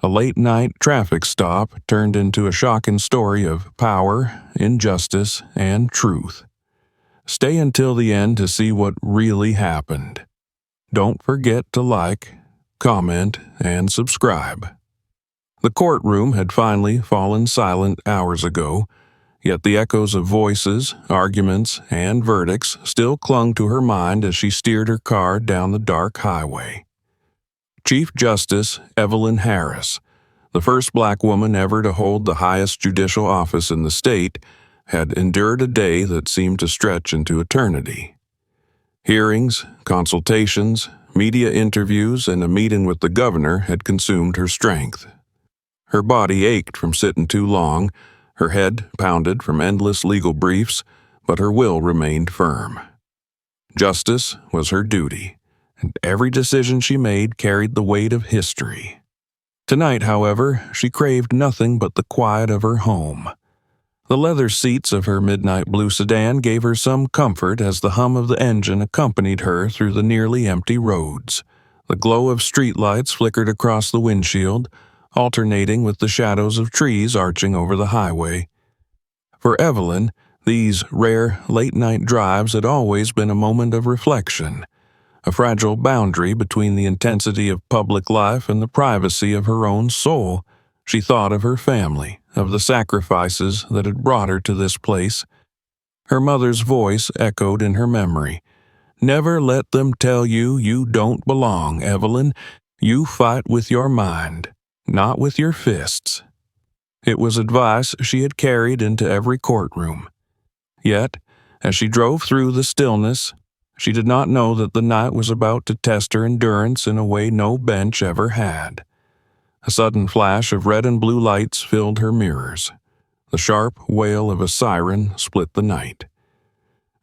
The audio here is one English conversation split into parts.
A late-night traffic stop turned into a shocking story of power, injustice, and truth. Stay until the end to see what really happened. Don't forget to like, comment, and subscribe. The courtroom had finally fallen silent hours ago, yet the echoes of voices, arguments, and verdicts still clung to her mind as she steered her car down the dark highway. Chief Justice Evelyn Harris, the first black woman ever to hold the highest judicial office in the state, had endured a day that seemed to stretch into eternity. Hearings, consultations, media interviews, and a meeting with the governor had consumed her strength. Her body ached from sitting too long, her head pounded from endless legal briefs, but her will remained firm. Justice was her duty, and every decision she made carried the weight of history. Tonight, however, she craved nothing but the quiet of her home. The leather seats of her midnight blue sedan gave her some comfort as the hum of the engine accompanied her through the nearly empty roads. The glow of streetlights flickered across the windshield, alternating with the shadows of trees arching over the highway. For Evelyn, these rare late-night drives had always been a moment of reflection, a fragile boundary between the intensity of public life and the privacy of her own soul. She thought of her family, of the sacrifices that had brought her to this place. Her mother's voice echoed in her memory. "Never let them tell you you don't belong, Evelyn. You fight with your mind, not with your fists." It was advice she had carried into every courtroom. Yet, as she drove through the stillness, she did not know that the night was about to test her endurance in a way no bench ever had. A sudden flash of red and blue lights filled her mirrors. The sharp wail of a siren split the night.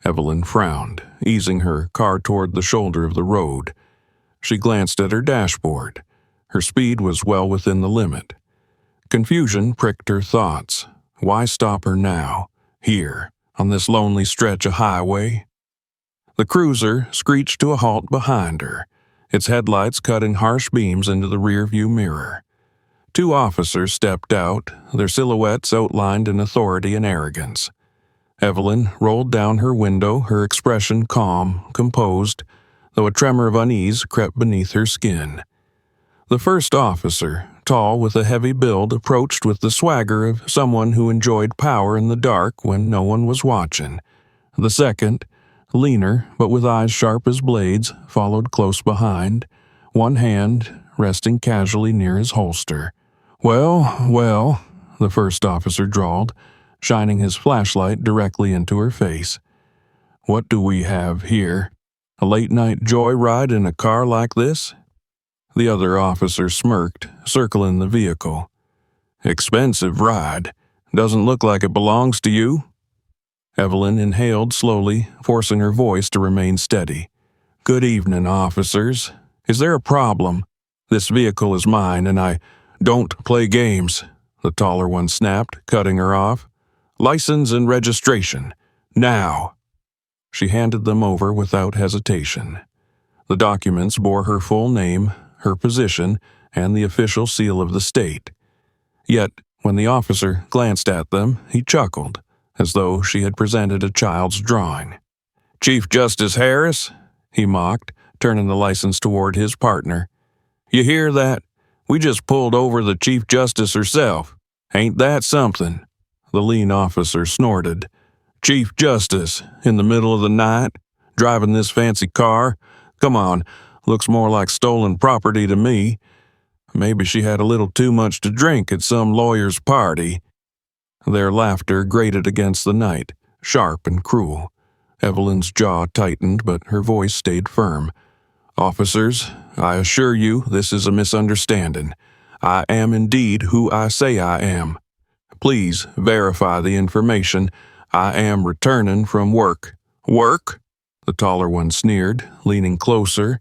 Evelyn frowned, easing her car toward the shoulder of the road. She glanced at her dashboard. Her speed was well within the limit. Confusion pricked her thoughts. Why stop her now, here, on this lonely stretch of highway? The cruiser screeched to a halt behind her, its headlights cutting harsh beams into the rearview mirror. Two officers stepped out, their silhouettes outlined in authority and arrogance. Evelyn rolled down her window, her expression calm, composed, though a tremor of unease crept beneath her skin. The first officer, tall with a heavy build, approached with the swagger of someone who enjoyed power in the dark when no one was watching. The second, leaner but with eyes sharp as blades, followed close behind, one hand resting casually near his holster. Well, the first officer drawled, shining his flashlight directly into her face. "What do we have here? A late-night joyride in a car like this?" The other officer smirked, circling the vehicle. "Expensive ride. Doesn't look like it belongs to you." Evelyn inhaled slowly, forcing her voice to remain steady. "Good evening, officers. Is there a problem? This vehicle is mine, and I don't play games," the taller one snapped, cutting her off. "License and registration. Now." She handed them over without hesitation. The documents bore her full name, her position, and the official seal of the state. Yet, when the officer glanced at them, he chuckled, as though she had presented a child's drawing. "Chief Justice Harris," he mocked, turning the license toward his partner. "You hear that? We just pulled over the Chief Justice herself. Ain't that something?" The lean officer snorted. "Chief Justice, in the middle of the night, driving this fancy car? Come on, looks more like stolen property to me. Maybe she had a little too much to drink at some lawyer's party." Their laughter grated against the night, sharp and cruel. Evelyn's jaw tightened, but her voice stayed firm. "Officers, I assure you this is a misunderstanding. I am indeed who I say I am. Please verify the information. I am returning from work." "Work?" the taller one sneered, leaning closer.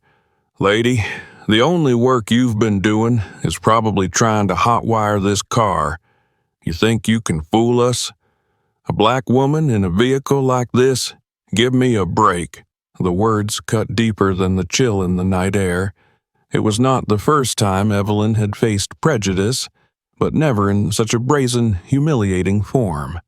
"Lady, the only work you've been doing is probably trying to hotwire this car. You think you can fool us? A black woman in a vehicle like this? Give me a break." The words cut deeper than the chill in the night air. It was not the first time Evelyn had faced prejudice, but never in such a brazen, humiliating form.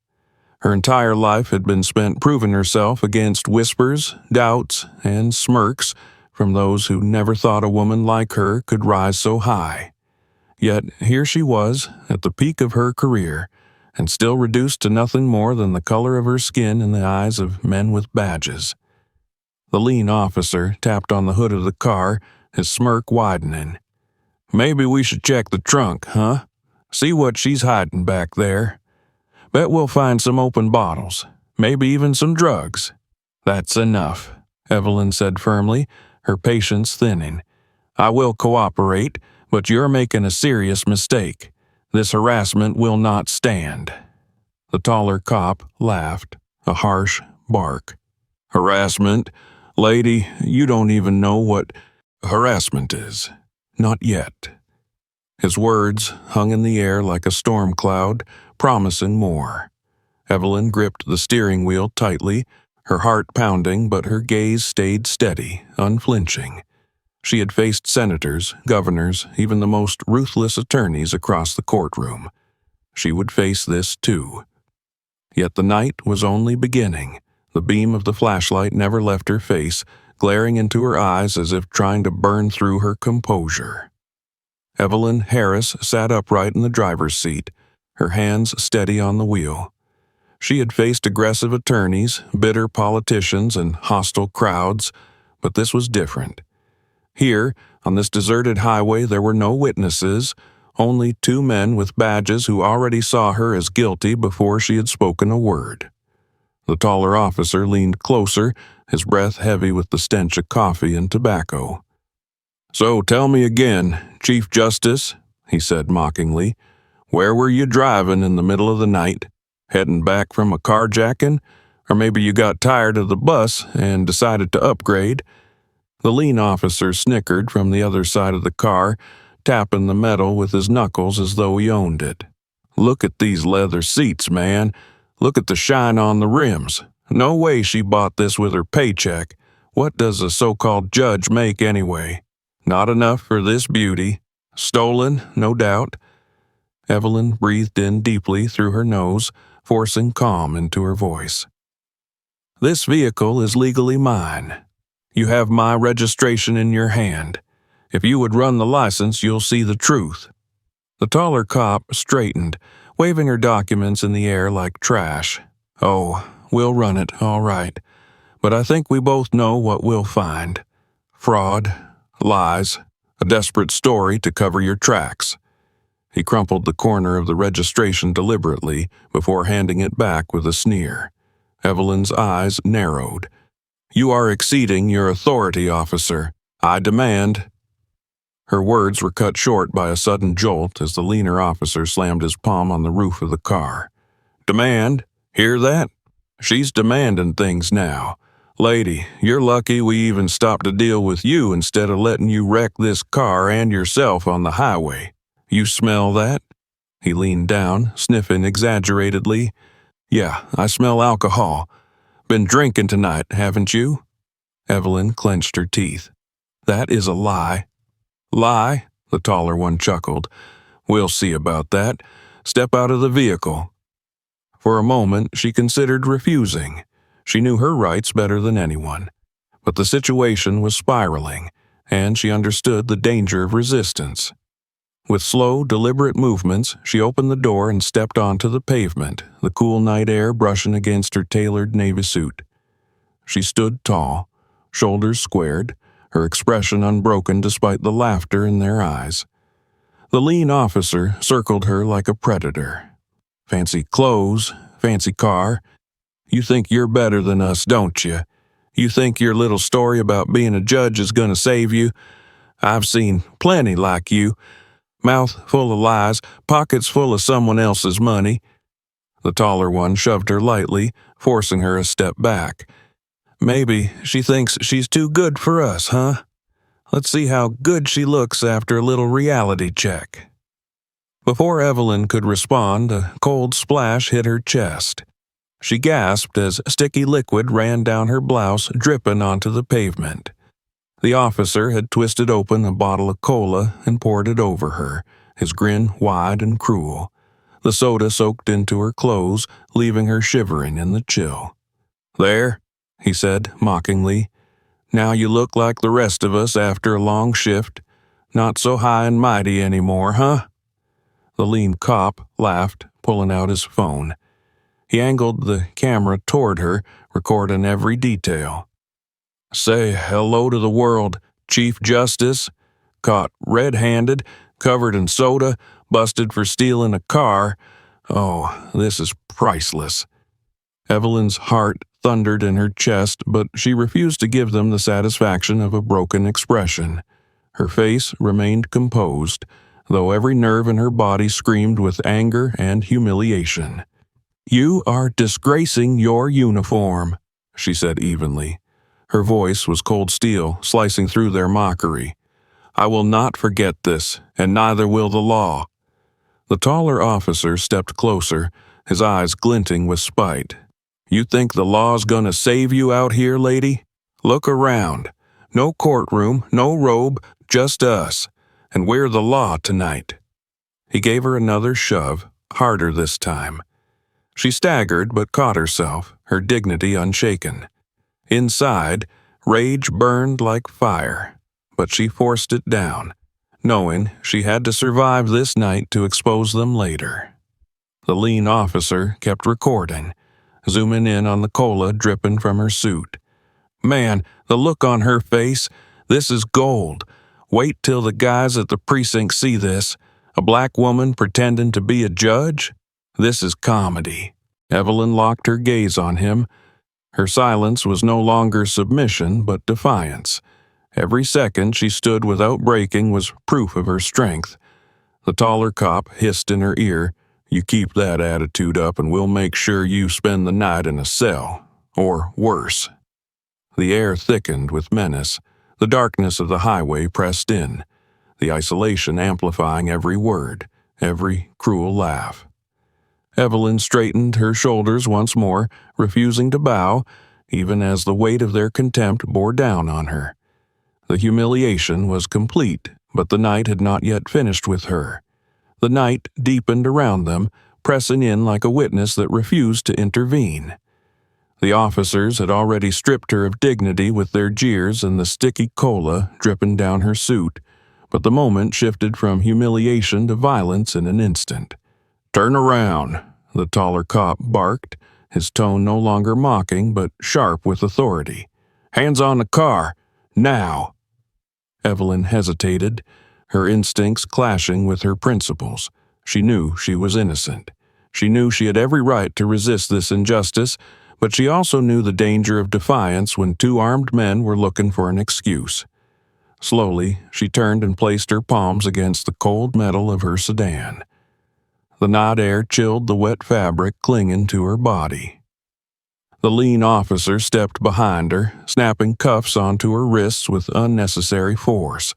Her entire life had been spent proving herself against whispers, doubts, and smirks from those who never thought a woman like her could rise so high. Yet here she was, at the peak of her career, and still reduced to nothing more than the color of her skin in the eyes of men with badges. The lean officer tapped on the hood of the car, his smirk widening. "Maybe we should check the trunk, huh? See what she's hiding back there. Bet we'll find some open bottles, maybe even some drugs." "That's enough," Evelyn said firmly, her patience thinning. "I will cooperate, but you're making a serious mistake. This harassment will not stand." The taller cop laughed, a harsh bark. "Harassment? Lady, you don't even know what harassment is. Not yet." His words hung in the air like a storm cloud, promising more. Evelyn gripped the steering wheel tightly, her heart pounding, but her gaze stayed steady, unflinching. She had faced senators, governors, even the most ruthless attorneys across the courtroom. She would face this too. Yet the night was only beginning. The beam of the flashlight never left her face, glaring into her eyes as if trying to burn through her composure. Evelyn Harris sat upright in the driver's seat, her hands steady on the wheel. She had faced aggressive attorneys, bitter politicians, and hostile crowds, but this was different. Here, on this deserted highway, there were no witnesses, only two men with badges who already saw her as guilty before she had spoken a word. The taller officer leaned closer, his breath heavy with the stench of coffee and tobacco. "So tell me again, Chief Justice," he said mockingly, "where were you driving in the middle of the night? Heading back from a carjacking? Or maybe you got tired of the bus and decided to upgrade?" The lean officer snickered from the other side of the car, tapping the metal with his knuckles as though he owned it. "Look at these leather seats, man. Look at the shine on the rims. No way she bought this with her paycheck. What does a so-called judge make anyway? Not enough for this beauty. Stolen, no doubt." Evelyn breathed in deeply through her nose, forcing calm into her voice. "This vehicle is legally mine. You have my registration in your hand. If you would run the license, you'll see the truth." The taller cop straightened, waving her documents in the air like trash. "Oh, we'll run it, all right. But I think we both know what we'll find. Fraud, lies, a desperate story to cover your tracks." He crumpled the corner of the registration deliberately before handing it back with a sneer. Evelyn's eyes narrowed. "You are exceeding your authority, officer. I demand—" Her words were cut short by a sudden jolt as the leaner officer slammed his palm on the roof of the car. "Demand? Hear that? She's demanding things now. Lady, you're lucky we even stopped to deal with you instead of letting you wreck this car and yourself on the highway. You smell that?" He leaned down, sniffing exaggeratedly. "Yeah, I smell alcohol. Been drinking tonight, haven't you?" Evelyn clenched her teeth. "That is a lie." "Lie?" The taller one chuckled. "We'll see about that. Step out of the vehicle." For a moment, she considered refusing. She knew her rights better than anyone. But the situation was spiraling, and she understood the danger of resistance. With slow, deliberate movements, she opened the door and stepped onto the pavement, the cool night air brushing against her tailored navy suit. She stood tall, shoulders squared, her expression unbroken despite the laughter in their eyes. The lean officer circled her like a predator. "Fancy clothes, fancy car. You think you're better than us, don't you? You think your little story about being a judge is going to save you? I've seen plenty like you. Mouth full of lies, pockets full of someone else's money." The taller one shoved her lightly, forcing her a step back. "Maybe she thinks she's too good for us, huh? Let's see how good she looks after a little reality check." Before Evelyn could respond, a cold splash hit her chest. She gasped as sticky liquid ran down her blouse, dripping onto the pavement. The officer had twisted open a bottle of cola and poured it over her, his grin wide and cruel. The soda soaked into her clothes, leaving her shivering in the chill. "There," he said mockingly. "Now you look like the rest of us after a long shift. Not so high and mighty anymore, huh?" The lean cop laughed, pulling out his phone. He angled the camera toward her, recording every detail. "Say hello to the world, Chief Justice. Caught red-handed, covered in soda, busted for stealing a car. Oh, this is priceless." Evelyn's heart thundered in her chest, but she refused to give them the satisfaction of a broken expression. Her face remained composed, though every nerve in her body screamed with anger and humiliation. "You are disgracing your uniform," she said evenly. Her voice was cold steel, slicing through their mockery. "I will not forget this, and neither will the law." The taller officer stepped closer, his eyes glinting with spite. "You think the law's gonna save you out here, lady? Look around. No courtroom, no robe, just us. And we're the law tonight." He gave her another shove, harder this time. She staggered but caught herself, her dignity unshaken. Inside, rage burned like fire, but she forced it down, knowing she had to survive this night to expose them later. The lean officer kept recording, zooming in on the cola dripping from her suit. Man, the look on her face, this is gold. Wait till the guys at the precinct see this. A black woman pretending to be a judge? This is comedy. Evelyn locked her gaze on him. Her silence was no longer submission, but defiance. Every second she stood without breaking was proof of her strength. The taller cop hissed in her ear, "You keep that attitude up and we'll make sure you spend the night in a cell. Or worse." The air thickened with menace. The darkness of the highway pressed in, the isolation amplifying every word, every cruel laugh. Evelyn straightened her shoulders once more, refusing to bow, even as the weight of their contempt bore down on her. The humiliation was complete, but the night had not yet finished with her. The night deepened around them, pressing in like a witness that refused to intervene. The officers had already stripped her of dignity with their jeers and the sticky cola dripping down her suit, but the moment shifted from humiliation to violence in an instant. "Turn around," the taller cop barked, his tone no longer mocking but sharp with authority. "Hands on the car, now." Evelyn hesitated, her instincts clashing with her principles. She knew she was innocent. She knew she had every right to resist this injustice, but she also knew the danger of defiance when two armed men were looking for an excuse. Slowly, she turned and placed her palms against the cold metal of her sedan. The night air chilled the wet fabric clinging to her body. The lean officer stepped behind her, snapping cuffs onto her wrists with unnecessary force.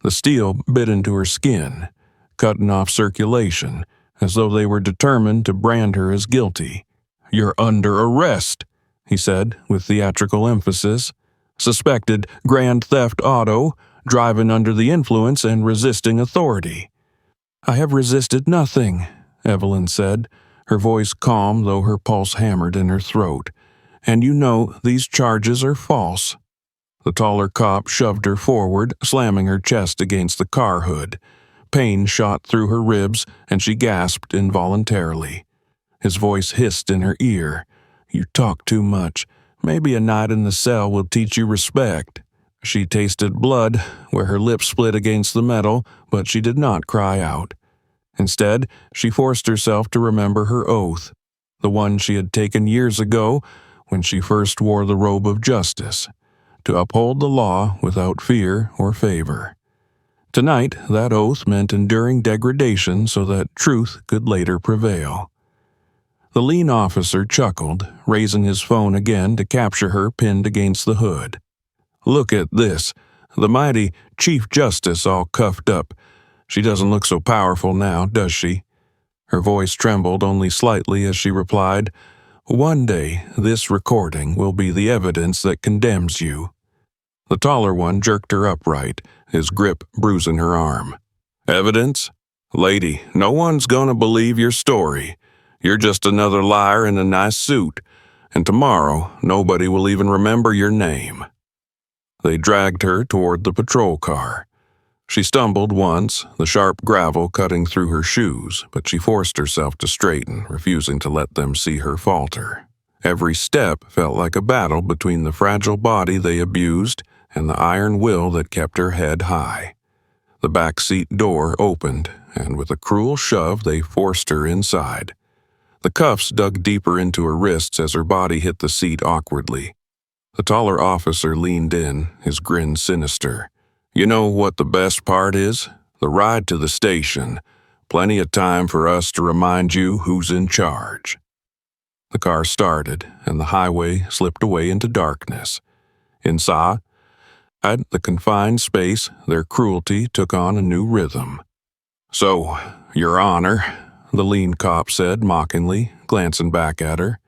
The steel bit into her skin, cutting off circulation, as though they were determined to brand her as guilty. "You're under arrest," he said with theatrical emphasis. "Suspected grand theft auto, driving under the influence and resisting authority." "I have resisted nothing," Evelyn said, her voice calm though her pulse hammered in her throat. "And you know these charges are false." The taller cop shoved her forward, slamming her chest against the car hood. Pain shot through her ribs, and she gasped involuntarily. His voice hissed in her ear. "You talk too much. Maybe a night in the cell will teach you respect." She tasted blood where her lips split against the metal, but she did not cry out. Instead, she forced herself to remember her oath, the one she had taken years ago when she first wore the robe of justice, to uphold the law without fear or favor. Tonight, that oath meant enduring degradation so that truth could later prevail. The lean officer chuckled, raising his phone again to capture her pinned against the hood. "Look at this. The mighty Chief Justice all cuffed up. She doesn't look so powerful now, does she?" Her voice trembled only slightly as she replied, "One day, this recording will be the evidence that condemns you." The taller one jerked her upright, his grip bruising her arm. Evidence? Lady, no one's gonna believe your story. You're just another liar in a nice suit, and tomorrow nobody will even remember your name. They dragged her toward the patrol car. She stumbled once, the sharp gravel cutting through her shoes, but she forced herself to straighten, refusing to let them see her falter. Every step felt like a battle between the fragile body they abused and the iron will that kept her head high. The back seat door opened, and with a cruel shove they forced her inside. The cuffs dug deeper into her wrists as her body hit the seat awkwardly. The taller officer leaned in, his grin sinister. You know what the best part is? The ride to the station. Plenty of time for us to remind you who's in charge. The car started, and the highway slipped away into darkness. Inside the confined space, their cruelty took on a new rhythm. So, Your Honor, the lean cop said mockingly, glancing back at her.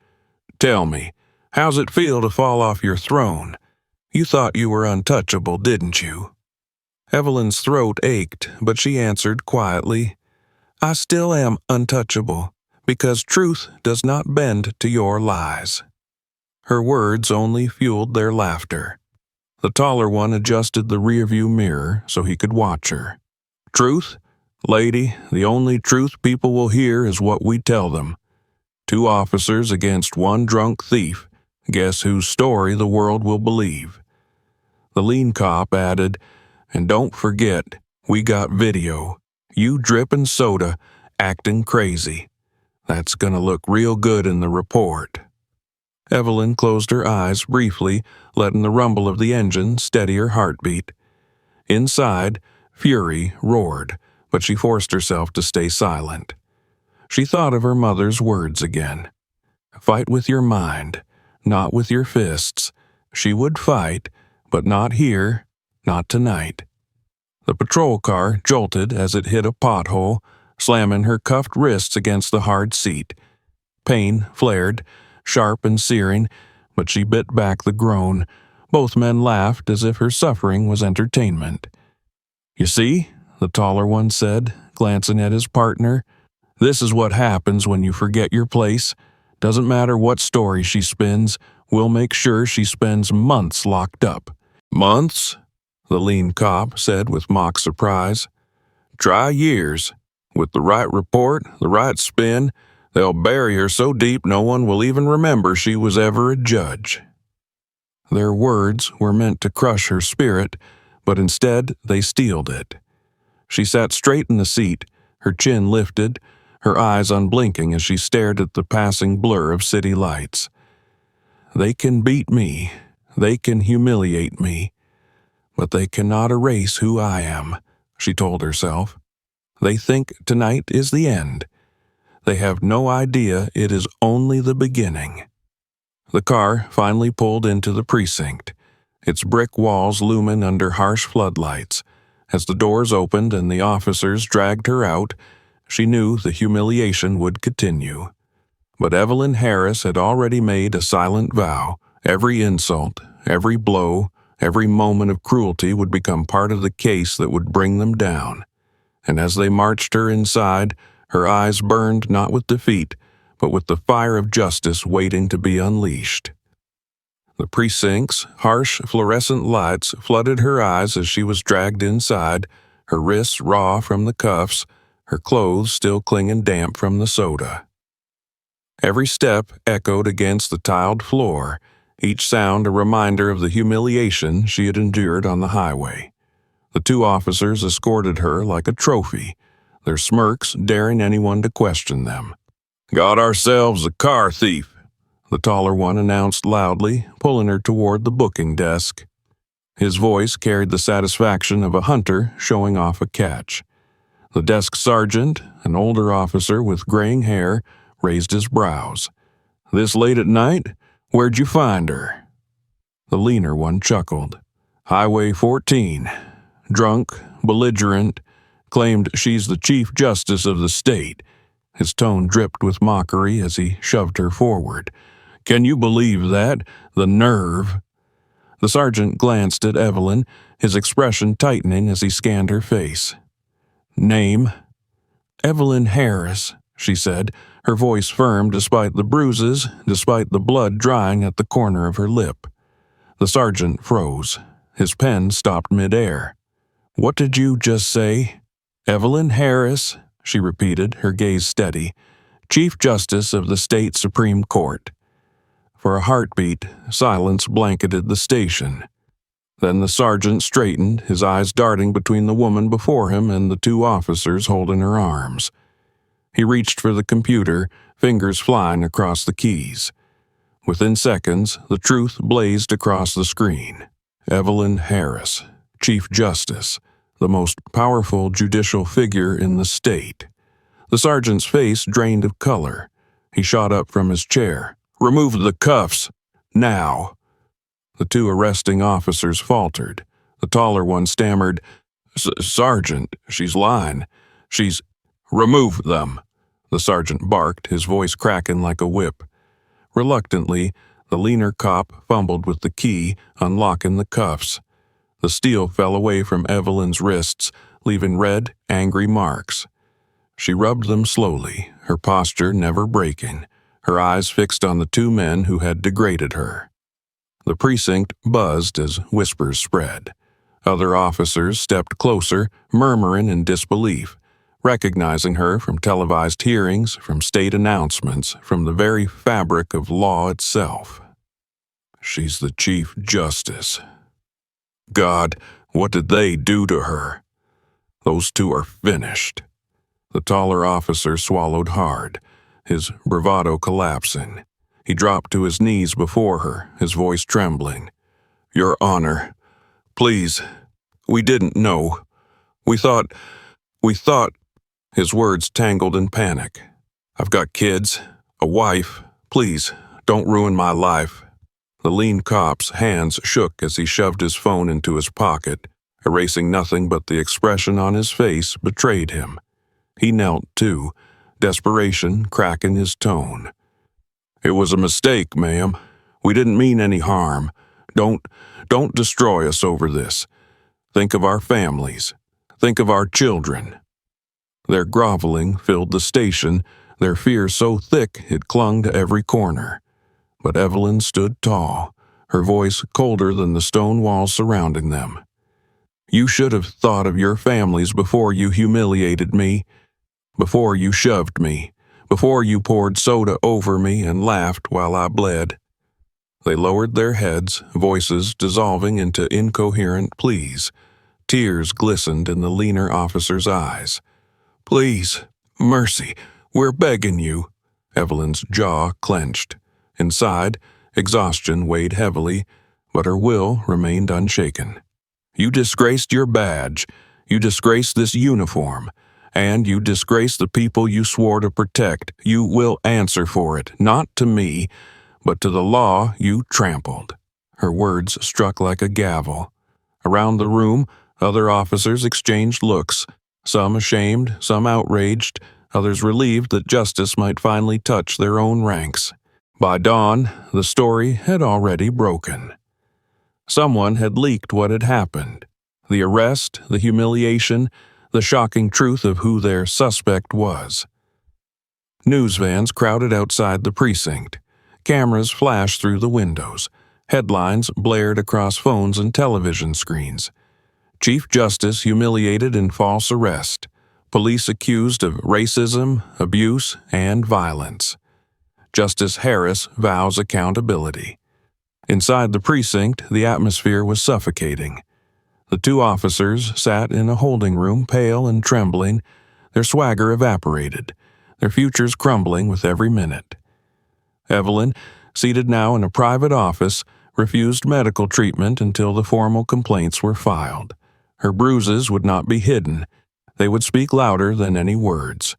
Tell me, how's it feel to fall off your throne? You thought you were untouchable, didn't you? Evelyn's throat ached, but she answered quietly, I still am untouchable, because truth does not bend to your lies. Her words only fueled their laughter. The taller one adjusted the rearview mirror so he could watch her. Truth? Lady, the only truth people will hear is what we tell them. 2 officers against 1 drunk thief. Guess whose story the world will believe? The lean cop added, and don't forget, we got video. You dripping soda, acting crazy. That's gonna look real good in the report. Evelyn closed her eyes briefly, letting the rumble of the engine steady her heartbeat. Inside, fury roared, but she forced herself to stay silent. She thought of her mother's words again. Fight with your mind, not with your fists. She would fight, but not here, not tonight. The patrol car jolted as it hit a pothole, slamming her cuffed wrists against the hard seat. Pain flared, sharp and searing, but she bit back the groan. Both men laughed as if her suffering was entertainment. You see, the taller one said, glancing at his partner, this is what happens when you forget your place. Doesn't matter what story she spins, we'll make sure she spends months locked up. Months? The lean cop said with mock surprise. Try years. With the right report, the right spin, they'll bury her so deep no one will even remember she was ever a judge. Their words were meant to crush her spirit, but instead they steeled it. She sat straight in the seat, her chin lifted, her eyes unblinking as she stared at the passing blur of city lights. They can beat me, they can humiliate me, but they cannot erase who I am, she told herself. They think tonight is the end. They have no idea it is only the beginning. The car finally pulled into the precinct, its brick walls looming under harsh floodlights. As the doors opened and the officers dragged her out, she knew the humiliation would continue. But Evelyn Harris had already made a silent vow. Every insult, every blow, every moment of cruelty would become part of the case that would bring them down. And as they marched her inside, her eyes burned not with defeat, but with the fire of justice waiting to be unleashed. The precinct's harsh fluorescent lights flooded her eyes as she was dragged inside, her wrists raw from the cuffs, her clothes still clinging damp from the soda. Every step echoed against the tiled floor, each sound a reminder of the humiliation she had endured on the highway. The 2 officers escorted her like a trophy, their smirks daring anyone to question them. Got ourselves a car thief, the taller one announced loudly, pulling her toward the booking desk. His voice carried the satisfaction of a hunter showing off a catch. The desk sergeant, an older officer with graying hair, raised his brows. This late at night? Where'd you find her? The leaner one chuckled. Highway 14. Drunk, belligerent, claimed she's the Chief Justice of the state. His tone dripped with mockery as he shoved her forward. Can you believe that? The nerve! The sergeant glanced at Evelyn, his expression tightening as he scanned her face. "Name?" "Evelyn Harris," she said, her voice firm despite the bruises, despite the blood drying at the corner of her lip. The sergeant froze. His pen stopped midair. "What did you just say?" "Evelyn Harris," she repeated, her gaze steady, "Chief Justice of the State Supreme Court." For a heartbeat, silence blanketed the station. Then the sergeant straightened, his eyes darting between the woman before him and the two officers holding her arms. He reached for the computer, fingers flying across the keys. Within seconds, the truth blazed across the screen. Evelyn Harris, Chief Justice, the most powerful judicial figure in the state. The sergeant's face drained of color. He shot up from his chair. "Remove the cuffs! Now!" The two arresting officers faltered. The taller one stammered, "Sergeant, she's lying. She's—" "Remove them!" the sergeant barked, his voice cracking like a whip. Reluctantly, the leaner cop fumbled with the key, unlocking the cuffs. The steel fell away from Evelyn's wrists, leaving red, angry marks. She rubbed them slowly, her posture never breaking, her eyes fixed on the two men who had degraded her. The precinct buzzed as whispers spread. Other officers stepped closer, murmuring in disbelief, recognizing her from televised hearings, from state announcements, from the very fabric of law itself. She's the Chief Justice. God, what did they do to her? Those two are finished. The taller officer swallowed hard, his bravado collapsing. He dropped to his knees before her, his voice trembling. "Your Honor, please, we didn't know. We thought... His words tangled in panic. "I've got kids, a wife. Please, don't ruin my life." The lean cop's hands shook as he shoved his phone into his pocket, erasing nothing but the expression on his face betrayed him. He knelt too, desperation cracking his tone. "It was a mistake, ma'am. We didn't mean any harm. Don't destroy us over this. Think of our families. Think of our children." Their groveling filled the station, their fear so thick it clung to every corner. But Evelyn stood tall, her voice colder than the stone walls surrounding them. "You should have thought of your families before you humiliated me, before you shoved me, before you poured soda over me and laughed while I bled." They lowered their heads, voices dissolving into incoherent pleas. Tears glistened in the leaner officer's eyes. "Please, mercy, we're begging you." Evelyn's jaw clenched. Inside, exhaustion weighed heavily, but her will remained unshaken. "You disgraced your badge. You disgraced this uniform. And you disgraced the people you swore to protect. You will answer for it, not to me, but to the law you trampled." Her words struck like a gavel. Around the room, other officers exchanged looks, some ashamed, some outraged, others relieved that justice might finally touch their own ranks. By dawn, the story had already broken. Someone had leaked what had happened. The arrest, the humiliation, the shocking truth of who their suspect was. News vans crowded outside the precinct. Cameras flashed through the windows. Headlines blared across phones and television screens. Chief Justice humiliated in false arrest. Police accused of racism, abuse, and violence. Justice Harris vows accountability. Inside the precinct, the atmosphere was suffocating. The two officers sat in a holding room, pale and trembling, their swagger evaporated, their futures crumbling with every minute. Evelyn, seated now in a private office, refused medical treatment until the formal complaints were filed. Her bruises would not be hidden. They would speak louder than any words.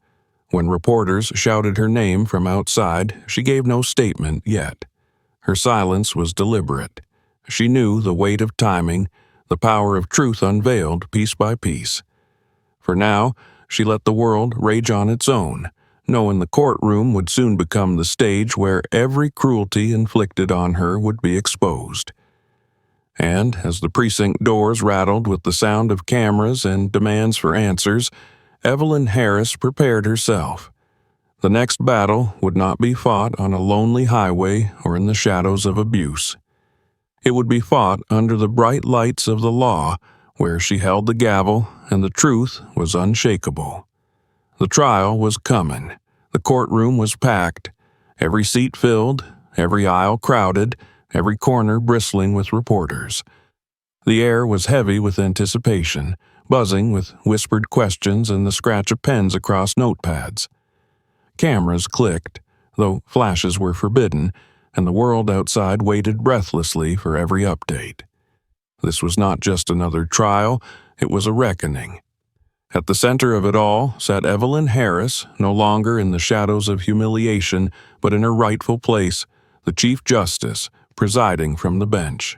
When reporters shouted her name from outside, she gave no statement yet. Her silence was deliberate. She knew the weight of timing, the power of truth unveiled piece by piece. For now, she let the world rage on its own, knowing the courtroom would soon become the stage where every cruelty inflicted on her would be exposed. And as the precinct doors rattled with the sound of cameras and demands for answers, Evelyn Harris prepared herself. The next battle would not be fought on a lonely highway or in the shadows of abuse. It would be fought under the bright lights of the law, where she held the gavel and the truth was unshakable. The trial was coming. The courtroom was packed, every seat filled, every aisle crowded, every corner bristling with reporters. The air was heavy with anticipation, buzzing with whispered questions and the scratch of pens across notepads. Cameras clicked, though flashes were forbidden, and the world outside waited breathlessly for every update. This was not just another trial, it was a reckoning. At the center of it all sat Evelyn Harris, no longer in the shadows of humiliation, but in her rightful place, the Chief Justice, presiding from the bench.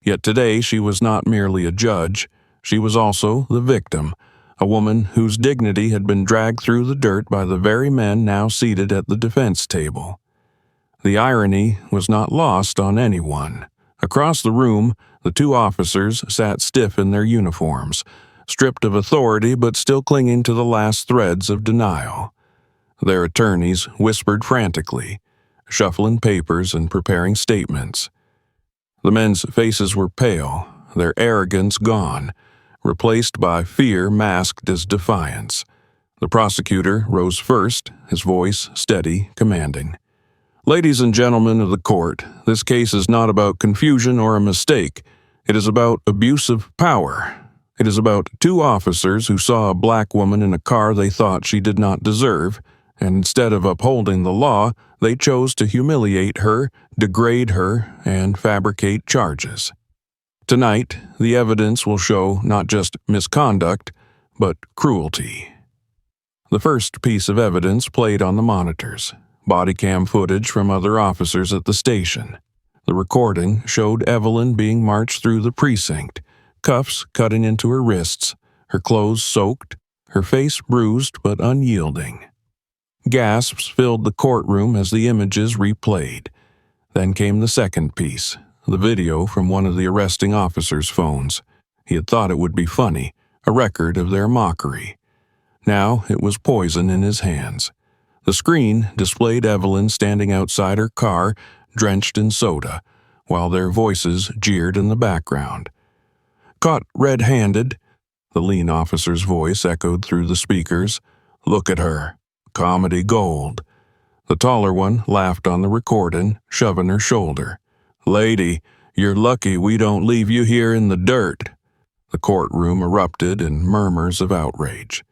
Yet today she was not merely a judge, she was also the victim, a woman whose dignity had been dragged through the dirt by the very men now seated at the defense table. The irony was not lost on anyone. Across the room, the two officers sat stiff in their uniforms, stripped of authority but still clinging to the last threads of denial. Their attorneys whispered frantically, shuffling papers and preparing statements. The men's faces were pale, their arrogance gone, replaced by fear masked as defiance. The prosecutor rose first, his voice steady, commanding. "Ladies and gentlemen of the court, this case is not about confusion or a mistake. It is about abuse of power. It is about two officers who saw a black woman in a car they thought she did not deserve, and instead of upholding the law, they chose to humiliate her, degrade her, and fabricate charges. Tonight, the evidence will show not just misconduct, but cruelty." The first piece of evidence played on the monitors, body cam footage from other officers at the station. The recording showed Evelyn being marched through the precinct, cuffs cutting into her wrists, her clothes soaked, her face bruised but unyielding. Gasps filled the courtroom as the images replayed. Then came the second piece, the video from one of the arresting officers' phones. He had thought it would be funny, a record of their mockery. Now it was poison in his hands. The screen displayed Evelyn standing outside her car, drenched in soda, while their voices jeered in the background. "Caught red-handed," the lean officer's voice echoed through the speakers. "Look at her. Comedy gold." The taller one laughed on the recording, shoving her shoulder. "Lady, you're lucky we don't leave you here in the dirt." The courtroom erupted in murmurs of outrage.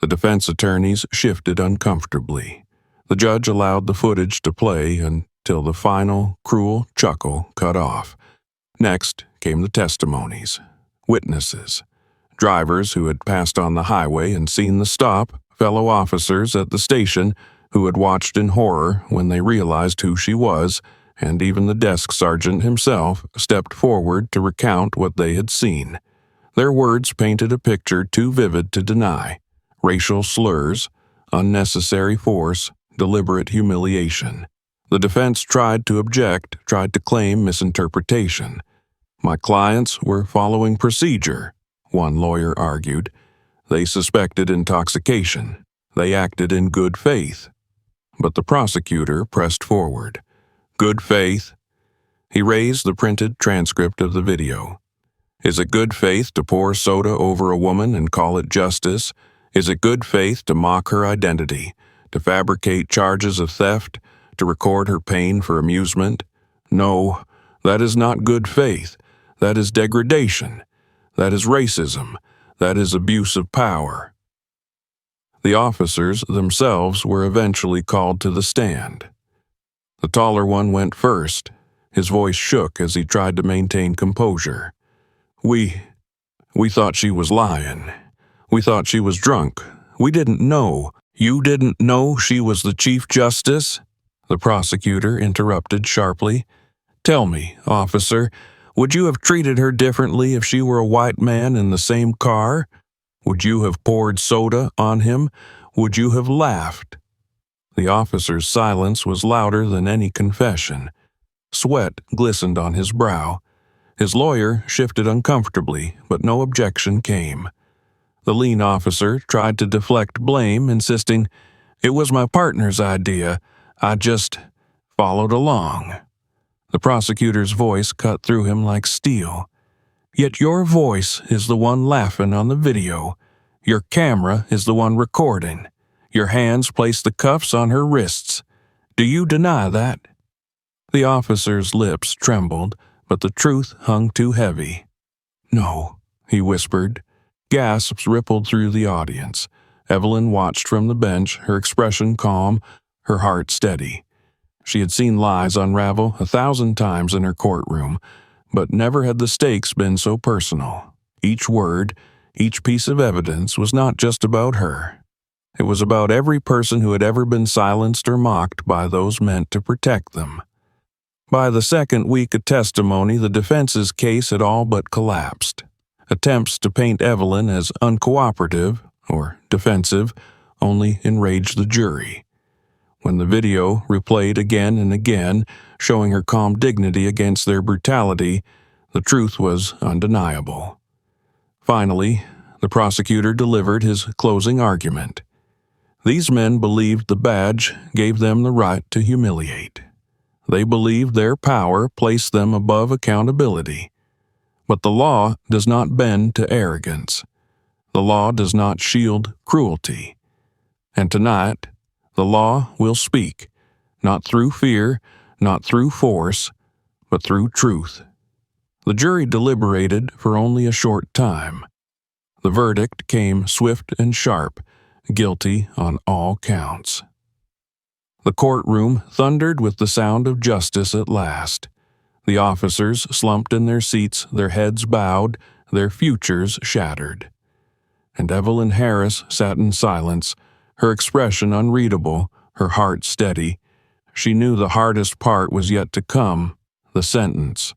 The defense attorneys shifted uncomfortably. The judge allowed the footage to play until the final, cruel chuckle cut off. Next came the testimonies. Witnesses. Drivers who had passed on the highway and seen the stop, fellow officers at the station who had watched in horror when they realized who she was, and even the desk sergeant himself stepped forward to recount what they had seen. Their words painted a picture too vivid to deny. Racial slurs, unnecessary force, deliberate humiliation. The defense tried to object, tried to claim misinterpretation. "My clients were following procedure," one lawyer argued. "They suspected intoxication. They acted in good faith." But the prosecutor pressed forward. "Good faith?" He raised the printed transcript of the video. "Is it good faith to pour soda over a woman and call it justice? Is it good faith to mock her identity, to fabricate charges of theft, to record her pain for amusement? No, that is not good faith. That is degradation. That is racism. That is abuse of power." The officers themselves were eventually called to the stand. The taller one went first. His voice shook as he tried to maintain composure. We thought she was lying. We thought she was drunk. We didn't know." "You didn't know she was the Chief Justice?" the prosecutor interrupted sharply. "Tell me, officer, would you have treated her differently if she were a white man in the same car? Would you have poured soda on him? Would you have laughed?" The officer's silence was louder than any confession. Sweat glistened on his brow. His lawyer shifted uncomfortably, but no objection came. The lean officer tried to deflect blame, insisting, "It was my partner's idea. I just followed along." The prosecutor's voice cut through him like steel. "Yet your voice is the one laughing on the video. Your camera is the one recording. Your hands placed the cuffs on her wrists. Do you deny that?" The officer's lips trembled, but the truth hung too heavy. "No," he whispered. Gasps rippled through the audience. Evelyn watched from the bench, her expression calm, her heart steady. She had seen lies unravel 1,000 times in her courtroom, but never had the stakes been so personal. Each word, each piece of evidence was not just about her. It was about every person who had ever been silenced or mocked by those meant to protect them. By the second week of testimony, the defense's case had all but collapsed. Attempts to paint Evelyn as uncooperative or defensive only enraged the jury. When the video replayed again and again, showing her calm dignity against their brutality, the truth was undeniable. Finally, the prosecutor delivered his closing argument. These men believed the badge gave them the right to humiliate. They believed their power placed them above accountability. But the law does not bend to arrogance. The law does not shield cruelty. And tonight, the law will speak, not through fear, not through force, but through truth. The jury deliberated for only a short time. The verdict came swift and sharp, guilty on all counts. The courtroom thundered with the sound of justice at last. The officers slumped in their seats, their heads bowed, their futures shattered. And Evelyn Harris sat in silence, her expression unreadable, her heart steady. She knew the hardest part was yet to come, the sentence.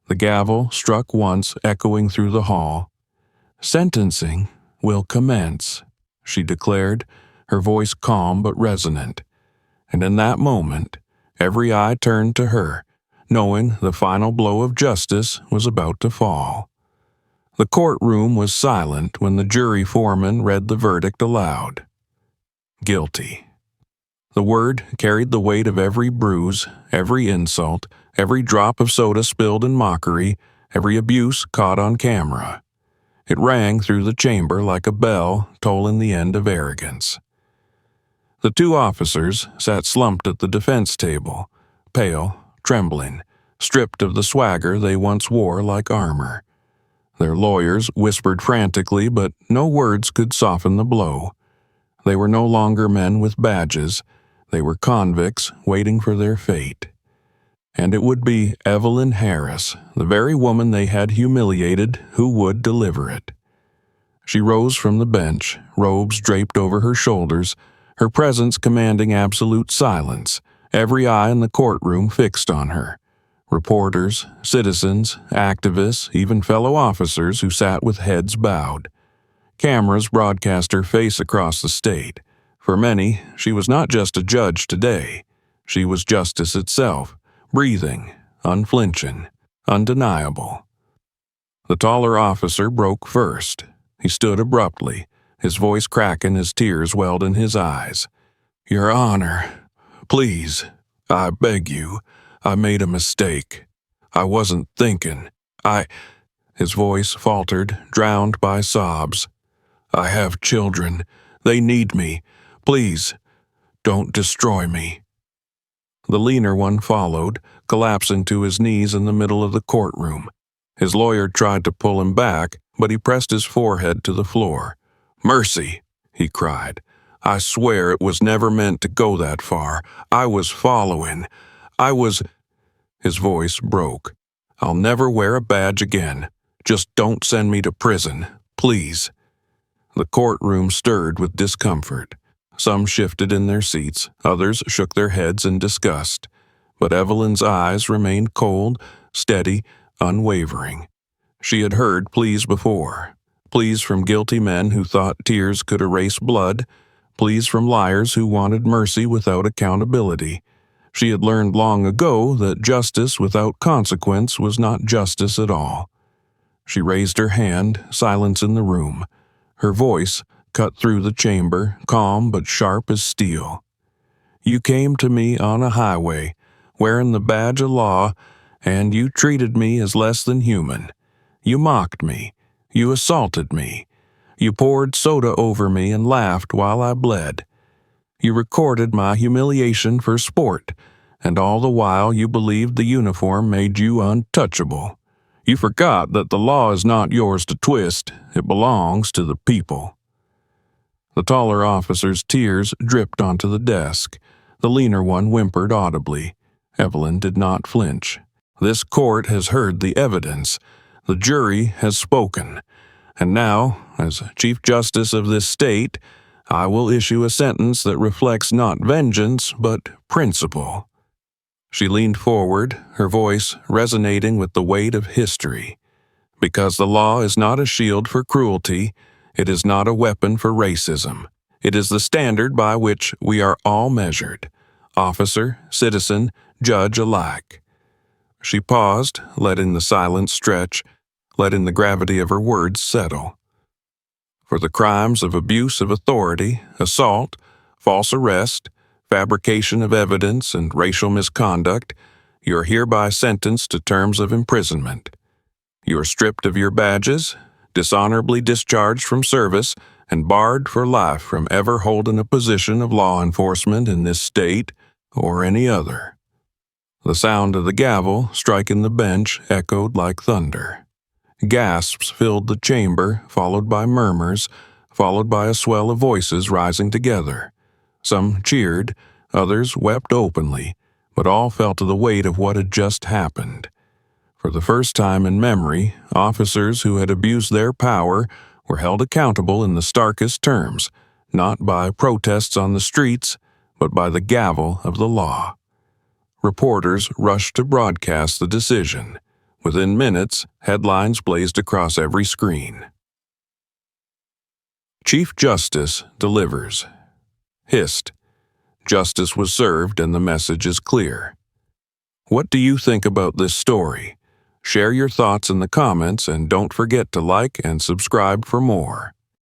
The gavel struck once, echoing through the hall. "Sentencing will commence," she declared, her voice calm but resonant. And in that moment, every eye turned to her, knowing the final blow of justice was about to fall. The courtroom was silent when the jury foreman read the verdict aloud. Guilty. The word carried the weight of every bruise, every insult, every drop of soda spilled in mockery, every abuse caught on camera. It rang through the chamber like a bell tolling the end of arrogance. The two officers sat slumped at the defense table, pale, trembling, stripped of the swagger they once wore like armor. Their lawyers whispered frantically, but no words could soften the blow. They were no longer men with badges. They were convicts waiting for their fate. And it would be Evelyn Harris, the very woman they had humiliated, who would deliver it. She rose from the bench, robes draped over her shoulders, her presence commanding absolute silence, every eye in the courtroom fixed on her. Reporters, citizens, activists, even fellow officers who sat with heads bowed. Cameras broadcast her face across the state. For many, she was not just a judge today. She was justice itself, breathing, unflinching, undeniable. The taller officer broke first. He stood abruptly, his voice cracking as tears welled in his eyes. "Your Honor, please, I beg you, I made a mistake. I wasn't thinking. His voice faltered, drowned by sobs. "I have children. They need me. Please, don't destroy me." The leaner one followed, collapsing to his knees in the middle of the courtroom. His lawyer tried to pull him back, but he pressed his forehead to the floor. "Mercy," he cried. "I swear it was never meant to go that far. I was following. His voice broke. "I'll never wear a badge again. Just don't send me to prison, please." The courtroom stirred with discomfort. Some shifted in their seats, others shook their heads in disgust. But Evelyn's eyes remained cold, steady, unwavering. She had heard pleas before. Pleas from guilty men who thought tears could erase blood. Pleas from liars who wanted mercy without accountability. She had learned long ago that justice without consequence was not justice at all. She raised her hand, silence in the room. Her voice cut through the chamber, calm but sharp as steel. You came to me on a highway, wearing the badge of law, and you treated me as less than human. You mocked me. You assaulted me. You poured soda over me and laughed while I bled. You recorded my humiliation for sport, and all the while you believed the uniform made you untouchable. You forgot that the law is not yours to twist, it belongs to the people. The taller officer's tears dripped onto the desk. The leaner one whimpered audibly. Evelyn did not flinch. This court has heard the evidence. The jury has spoken. And now, as Chief Justice of this state, I will issue a sentence that reflects not vengeance, but principle. She leaned forward, her voice resonating with the weight of history. Because the law is not a shield for cruelty, it is not a weapon for racism. It is the standard by which we are all measured, officer, citizen, judge alike. She paused, letting the silence stretch, letting the gravity of her words settle. For the crimes of abuse of authority, assault, false arrest, fabrication of evidence, and racial misconduct, you are hereby sentenced to terms of imprisonment. You are stripped of your badges, dishonorably discharged from service, and barred for life from ever holding a position of law enforcement in this state or any other. The sound of the gavel striking the bench echoed like thunder. Gasps filled the chamber, followed by murmurs, followed by a swell of voices rising together. Some cheered, others wept openly, but all felt the weight of what had just happened. For the first time in memory, officers who had abused their power were held accountable in the starkest terms, not by protests on the streets, but by the gavel of the law. Reporters rushed to broadcast the decision. Within minutes, headlines blazed across every screen. Chief Justice delivers. Hist. Justice was served and the message is clear. What do you think about this story? Share your thoughts in the comments and don't forget to like and subscribe for more.